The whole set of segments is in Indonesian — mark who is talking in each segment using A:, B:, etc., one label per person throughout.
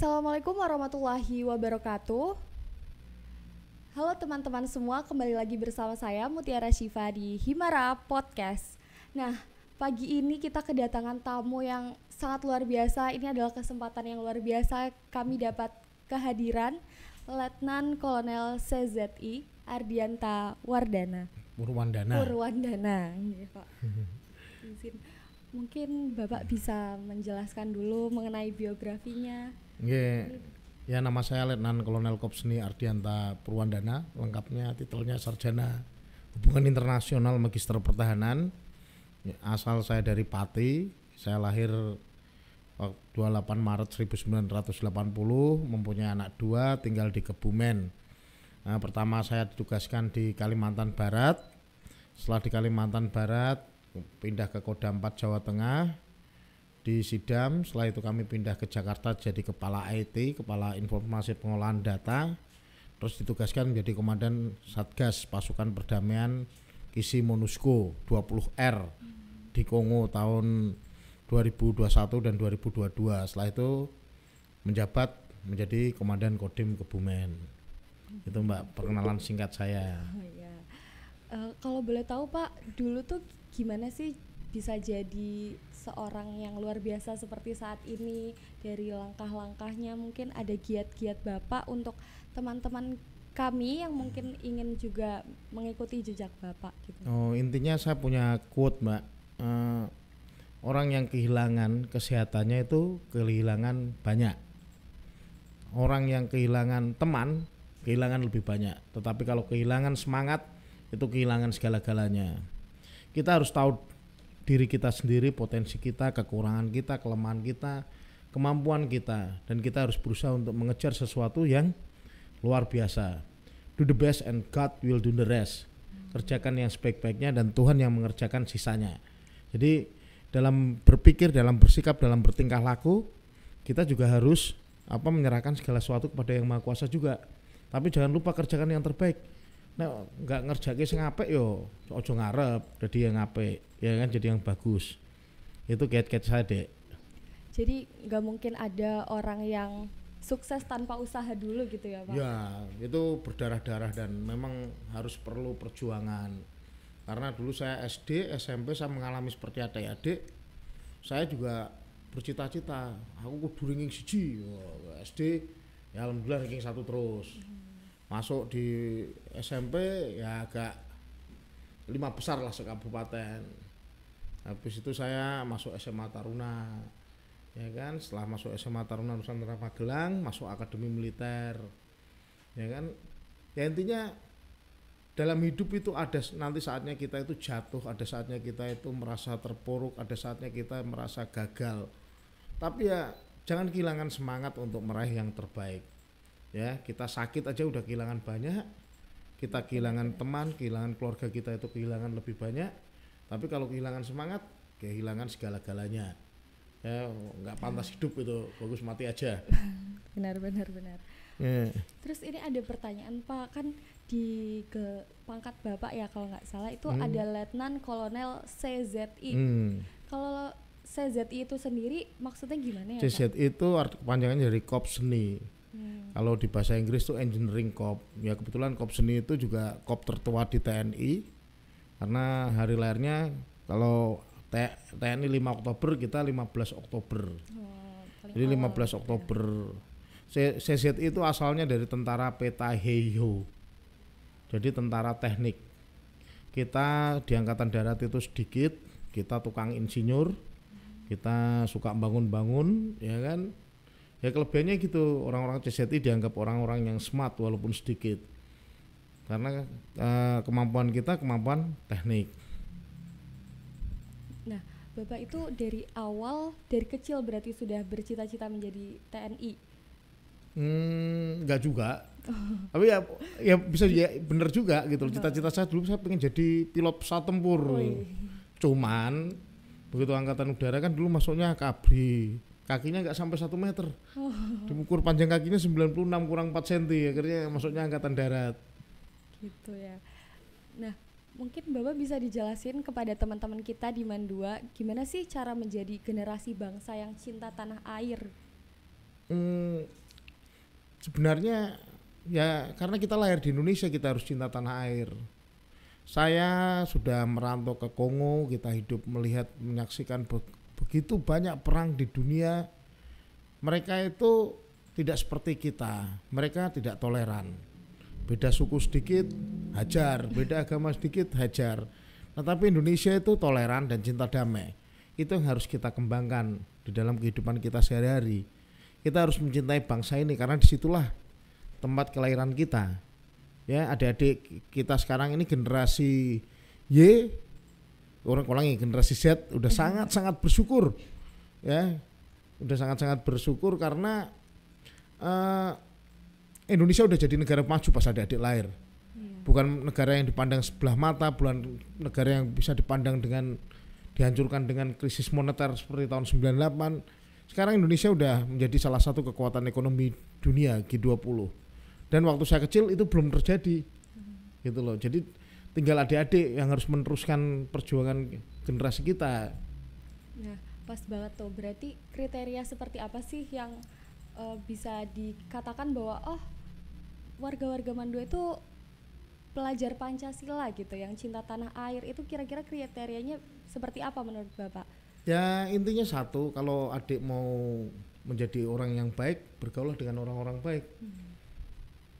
A: Assalamualaikum warahmatullahi wabarakatuh. Halo teman-teman semua, kembali lagi bersama saya Mutiara Syifa di Himara Podcast. Nah, pagi ini kita kedatangan tamu yang sangat luar biasa. Ini adalah kesempatan yang luar biasa kami dapat kehadiran Letnan Kolonel CZI Ardianta Purwandana. Iya, Pak. Izin. Mungkin Bapak bisa menjelaskan dulu mengenai biografinya.
B: Nggih. Ya, nama saya Letnan Kolonel Kopsni Ardianta Purwandana, lengkapnya titelnya Sarjana Hubungan Internasional Magister Pertahanan. Asal saya dari Pati. Saya lahir 28 Maret 1980, mempunyai anak 2, tinggal di Kebumen. Nah, pertama saya ditugaskan di Kalimantan Barat. Setelah di Kalimantan Barat pindah ke Kodam 4 Jawa Tengah di Sidam. Setelah itu kami pindah ke Jakarta jadi kepala IT, kepala informasi pengolahan data. Terus ditugaskan menjadi komandan Satgas Pasukan Perdamaian Kisi Monusco 20R di Kongo tahun 2021 dan 2022. Setelah itu menjabat menjadi komandan Kodim Kebumen. Itu Mbak perkenalan singkat saya.
A: Oh ya. Kalau boleh tahu Pak, dulu tuh gimana sih bisa jadi seorang yang luar biasa seperti saat ini? Dari langkah-langkahnya, mungkin ada giat-giat Bapak untuk teman-teman kami yang mungkin ingin juga mengikuti jejak Bapak gitu.
B: Oh, intinya saya punya quote Mbak, orang yang kehilangan kesehatannya itu kehilangan banyak. Orang yang kehilangan teman kehilangan lebih banyak. Tetapi kalau kehilangan semangat itu kehilangan segala-galanya. Kita harus tahu diri kita sendiri, potensi kita, kekurangan kita, kelemahan kita, kemampuan kita, dan kita harus berusaha untuk mengejar sesuatu yang luar biasa. Do the best and God will do the rest. Kerjakan yang sebaik-baiknya dan Tuhan yang mengerjakan sisanya. Jadi dalam berpikir, dalam bersikap, dalam bertingkah laku, kita juga harus menyerahkan segala sesuatu kepada Yang Maha Kuasa juga. Tapi jangan lupa kerjakan yang terbaik. Nah, nggak ngerjake sing apik yo, ojo ngarep jadi yang apik, ya kan, jadi yang bagus. Itu kiat-kiat saya, Dek.
A: Jadi nggak mungkin ada orang yang sukses tanpa usaha dulu gitu ya Pak?
B: Ya, itu berdarah-darah dan memang harus perlu perjuangan. Karena dulu saya SD, SMP saya mengalami seperti adik-adik. Saya juga bercita-cita, aku kudu ranking 1. SD ya alhamdulillah ranking 1 terus. Masuk di SMP ya agak 5 besar lah sekabupaten. Habis itu saya masuk SMA Taruna, ya kan. Setelah masuk SMA Taruna Nusantara Magelang, masuk Akademi Militer, ya kan. Ya intinya dalam hidup itu ada nanti saatnya kita itu jatuh, ada saatnya kita itu merasa terpuruk, ada saatnya kita merasa gagal. Tapi ya jangan kehilangan semangat untuk meraih yang terbaik. Ya, kita sakit aja udah kehilangan banyak, kita kehilangan teman, kehilangan keluarga kita itu kehilangan lebih banyak. Tapi kalau kehilangan semangat, kehilangan segala-galanya. Ya, nggak pantas hidup itu, bagus mati aja.
A: Benar.
B: Yeah.
A: Terus ini ada pertanyaan Pak, kan di ke pangkat Bapak ya kalau nggak salah itu ada Letnan Kolonel CZI. Kalau CZI itu sendiri maksudnya gimana ya
B: CZI
A: Pak?
B: itu kepanjangannya dari Korps Seni. Kalau di bahasa Inggris itu Engineering Corps. Ya kebetulan Korps Seni itu juga korps tertua di TNI. Karena hari lahirnya kalau TNI 5 Oktober, kita 15 Oktober. Jadi 15 Oktober. CZI itu asalnya dari tentara Petaheyo. Jadi tentara teknik. Kita di Angkatan Darat itu sedikit, kita tukang insinyur, kita suka bangun-bangun, ya kan. Ya kelebihannya gitu, orang-orang CZI dianggap orang-orang yang smart walaupun sedikit. Karena kemampuan kita kemampuan teknik.
A: Nah, Bapak itu dari kecil berarti sudah bercita-cita menjadi TNI?
B: Enggak juga. Tapi ya bisa ya bener juga gitu. Cita-cita saya dulu saya pengen jadi pilot pesawat tempur. Cuman begitu angkatan udara kan dulu masuknya kabri. Kakinya nggak sampai 1 meter. Diukur panjang kakinya 96 kurang 4 cm. Akhirnya masuknya angkatan darat.
A: Gitu ya. Nah, mungkin Bapak bisa dijelasin kepada teman-teman kita di Mandua gimana sih cara menjadi generasi bangsa yang cinta tanah air?
B: Sebenarnya ya karena kita lahir di Indonesia, kita harus cinta tanah air. Saya sudah merantau ke Kongo, kita hidup melihat menyaksikan begitu banyak perang di dunia. Mereka itu tidak seperti kita, mereka tidak toleran. Beda suku sedikit hajar, beda agama sedikit hajar. Tetapi Indonesia itu toleran dan cinta damai. Itu yang harus kita kembangkan di dalam kehidupan kita sehari-hari. Kita harus mencintai bangsa ini karena disitulah tempat kelahiran kita. Ya, adik-adik kita sekarang ini generasi Y, orang-orang generasi Z udah sangat-sangat bersyukur. Ya, udah sangat-sangat bersyukur karena Indonesia udah jadi negara maju pas adik-adik lahir. Bukan negara yang dipandang sebelah mata, bukan negara yang bisa dipandang dengan dihancurkan dengan krisis moneter seperti tahun 98. Sekarang Indonesia udah menjadi salah satu kekuatan ekonomi dunia G20. Dan waktu saya kecil itu belum terjadi. Gitu loh. Jadi tinggal adik-adik yang harus meneruskan perjuangan generasi kita.
A: Nah, pas banget tuh. Berarti kriteria seperti apa sih yang bisa dikatakan bahwa warga-warga Mandua itu pelajar Pancasila gitu, yang cinta tanah air, itu kira-kira kriterianya seperti apa menurut Bapak?
B: Ya intinya satu, kalau adik mau menjadi orang yang baik, bergaulah dengan orang-orang baik.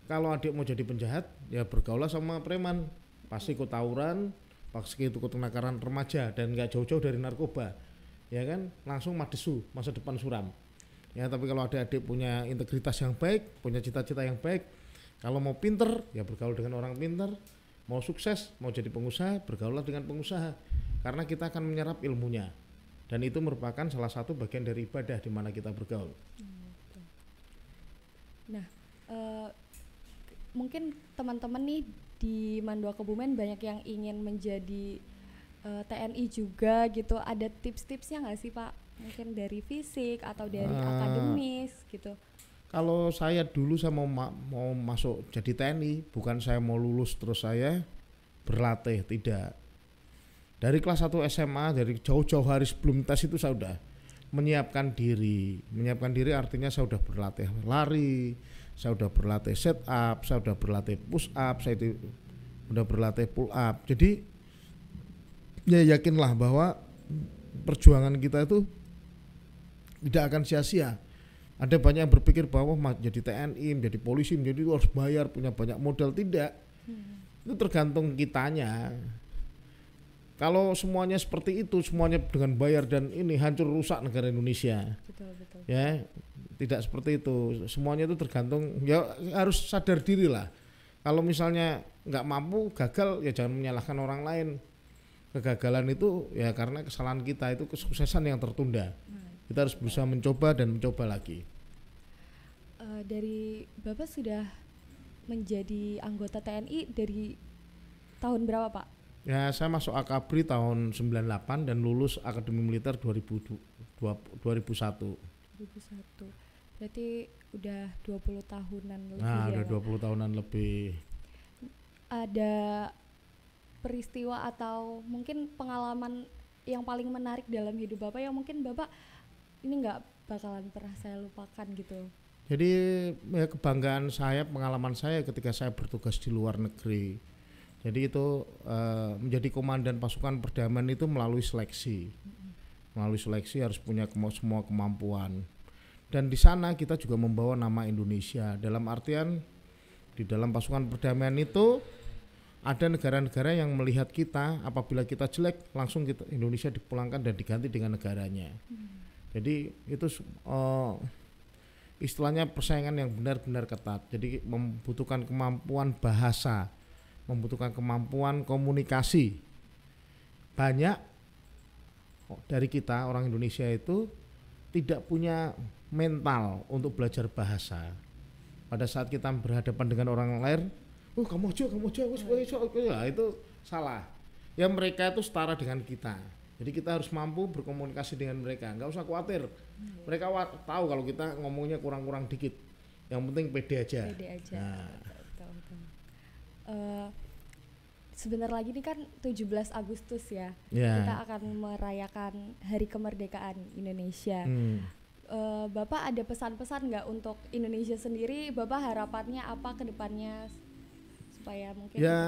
B: Kalau adik mau jadi penjahat, ya bergaulah sama preman, pasti ikut tawuran, pasti ikut kenakaran remaja dan nggak jauh-jauh dari narkoba, ya kan, langsung madesu, masa depan suram. Ya tapi kalau adik-adik punya integritas yang baik, punya cita-cita yang baik, kalau mau pinter, ya bergaul dengan orang pinter. Mau sukses, mau jadi pengusaha, bergaullah dengan pengusaha. Karena kita akan menyerap ilmunya. Dan itu merupakan salah satu bagian dari ibadah di mana kita bergaul.
A: Nah, mungkin teman-teman nih di Mandua Kebumen banyak yang ingin menjadi TNI juga gitu. Ada tips-tipsnya nggak sih Pak? Mungkin dari fisik atau dari akademis gitu.
B: Kalau saya dulu saya mau masuk jadi TNI, bukan saya mau lulus terus saya berlatih, tidak. Dari kelas 1 SMA, dari jauh-jauh hari sebelum tes itu saya udah menyiapkan diri. Menyiapkan diri artinya saya udah berlatih lari, saya udah berlatih set up, saya udah berlatih push up, saya udah berlatih pull up. Jadi ya yakinlah bahwa perjuangan kita itu tidak akan sia-sia. Ada banyak yang berpikir bahwa menjadi TNI, menjadi polisi, menjadi itu harus bayar, punya banyak modal. Tidak. Itu tergantung kitanya. Kalau semuanya seperti itu, semuanya dengan bayar dan ini hancur rusak negara Indonesia.
A: Betul.
B: Ya, tidak seperti itu. Semuanya itu tergantung, ya harus sadar diri lah. Kalau misalnya nggak mampu, gagal, ya jangan menyalahkan orang lain. Kegagalan itu ya karena kesalahan kita, itu kesuksesan yang tertunda. Kita harus bisa mencoba dan mencoba lagi.
A: Dari Bapak sudah menjadi anggota TNI dari tahun berapa Pak?
B: Ya saya masuk Akabri tahun 98 dan lulus Akademi Militer 2001.
A: Berarti udah 20 tahunan lebih.
B: Nah,
A: ya,
B: udah 20 tahunan lebih.
A: Ada peristiwa atau mungkin pengalaman yang paling menarik dalam hidup Bapak yang mungkin Bapak ini nggak bakalan pernah saya lupakan gitu?
B: Jadi ya kebanggaan saya, pengalaman saya ketika saya bertugas di luar negeri. Jadi itu menjadi komandan pasukan perdamaian itu melalui seleksi. Melalui seleksi harus punya semua kemampuan. Dan di sana kita juga membawa nama Indonesia. Dalam artian di dalam pasukan perdamaian itu ada negara-negara yang melihat kita, apabila kita jelek langsung Indonesia dipulangkan dan diganti dengan negaranya. Jadi itu istilahnya persaingan yang benar-benar ketat. Jadi membutuhkan kemampuan bahasa, membutuhkan kemampuan komunikasi. Banyak dari kita orang Indonesia itu tidak punya mental untuk belajar bahasa. Pada saat kita berhadapan dengan orang lain, kamu aja, ya itu salah. Ya mereka itu setara dengan kita. Jadi kita harus mampu berkomunikasi dengan mereka. Nggak usah khawatir. Mereka tahu kalau kita ngomongnya kurang-kurang dikit. Yang penting pede aja. Nah.
A: Betul. Sebentar lagi ini kan 17 Agustus ya.
B: Yeah.
A: Kita akan merayakan Hari Kemerdekaan Indonesia. Bapak ada pesan-pesan nggak untuk Indonesia sendiri? Bapak harapannya apa ke depannya supaya mungkin
B: Ya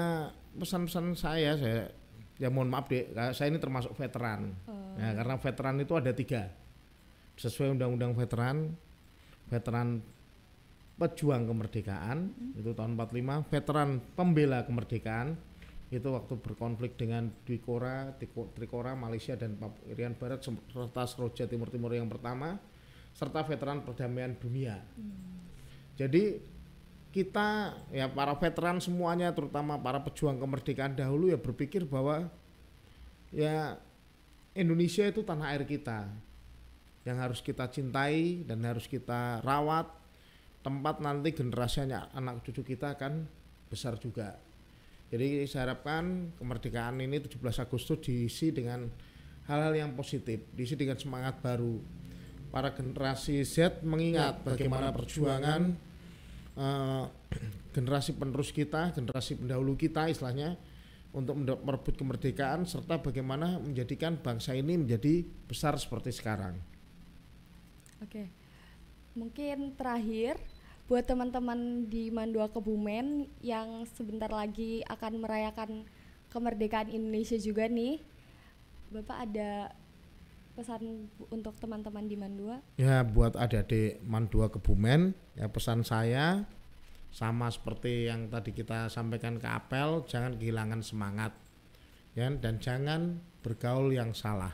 B: pesan-pesan saya ya mohon maaf deh, saya ini termasuk veteran. Ya, karena veteran itu ada 3 sesuai undang-undang veteran pejuang kemerdekaan itu tahun 45, veteran pembela kemerdekaan itu waktu berkonflik dengan Trikora, Malaysia dan Irian Barat serta Seroja Timur yang pertama, serta veteran perdamaian dunia. Jadi kita ya para veteran semuanya, terutama para pejuang kemerdekaan dahulu ya berpikir bahwa ya Indonesia itu tanah air kita yang harus kita cintai dan harus kita rawat, tempat nanti generasinya anak cucu kita akan besar juga. Jadi saya harapkan kemerdekaan ini 17 Agustus diisi dengan hal-hal yang positif, diisi dengan semangat baru. Para generasi Z mengingat bagaimana perjuangan generasi penerus kita, generasi pendahulu kita istilahnya untuk merebut kemerdekaan serta bagaimana menjadikan bangsa ini menjadi besar seperti sekarang.
A: Oke. Mungkin terakhir buat teman-teman di Mandua Kebumen yang sebentar lagi akan merayakan kemerdekaan Indonesia juga nih, Bapak ada pesan untuk teman-teman di Mandua?
B: Ya buat adik-adik Mandua Kebumen, ya pesan saya sama seperti yang tadi kita sampaikan ke apel, jangan kehilangan semangat ya, dan jangan bergaul yang salah,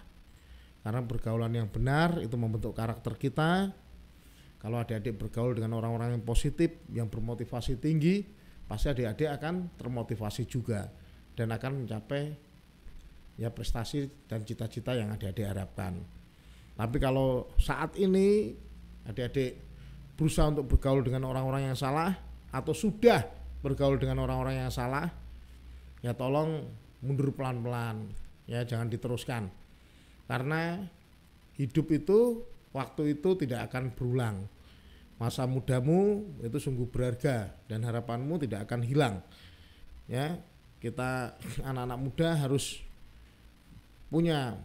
B: karena pergaulan yang benar itu membentuk karakter kita. Kalau adik-adik bergaul dengan orang-orang yang positif, yang bermotivasi tinggi, pasti adik-adik akan termotivasi juga dan akan mencapai ya prestasi dan cita-cita yang adik-adik harapkan. Tapi kalau saat ini adik-adik berusaha untuk bergaul dengan orang-orang yang salah atau sudah bergaul dengan orang-orang yang salah, ya tolong mundur pelan-pelan, ya jangan diteruskan. Karena hidup itu, waktu itu tidak akan berulang. Masa mudamu itu sungguh berharga dan harapanmu tidak akan hilang. Ya, kita anak-anak muda harus punya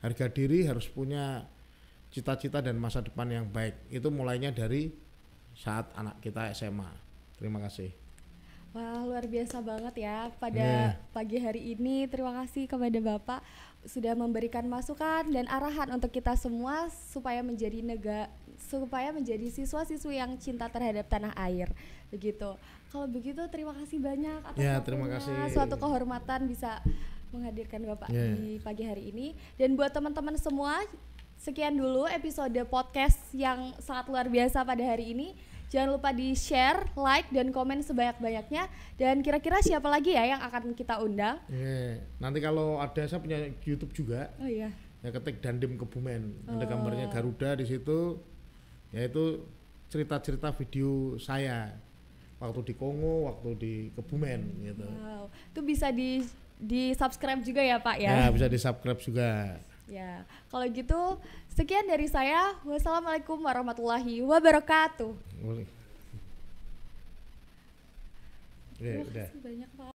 B: harga diri, harus punya cita-cita dan masa depan yang baik. Itu mulainya dari saat anak kita SMA. Terima kasih.
A: Wah, luar biasa banget ya pada pagi hari ini. Terima kasih kepada Bapak sudah memberikan masukan dan arahan untuk kita semua supaya menjadi siswa-siswi yang cinta terhadap tanah air. Begitu. Kalau begitu terima kasih banyak atas
B: terima kasih.
A: Suatu kehormatan bisa menghadirkan Bapak di pagi hari ini. Dan buat teman-teman semua, sekian dulu episode podcast yang sangat luar biasa pada hari ini. Jangan lupa di-share, like, dan komen sebanyak-banyaknya. Dan kira-kira siapa lagi ya yang akan kita undang?
B: Nanti kalau ada, saya punya YouTube juga.
A: Oh iya.
B: Ya ketik Dandim Kebumen. Ada gambarnya Garuda di situ. Yaitu cerita-cerita video saya waktu di Kongo, waktu di Kebumen gitu.
A: Wow. Itu bisa di subscribe juga ya Pak ya?
B: Ya bisa di subscribe juga.
A: Ya, kalau gitu sekian dari saya. Wassalamualaikum warahmatullahi wabarakatuh.
B: Boleh.
A: Terima kasih banyak Pak.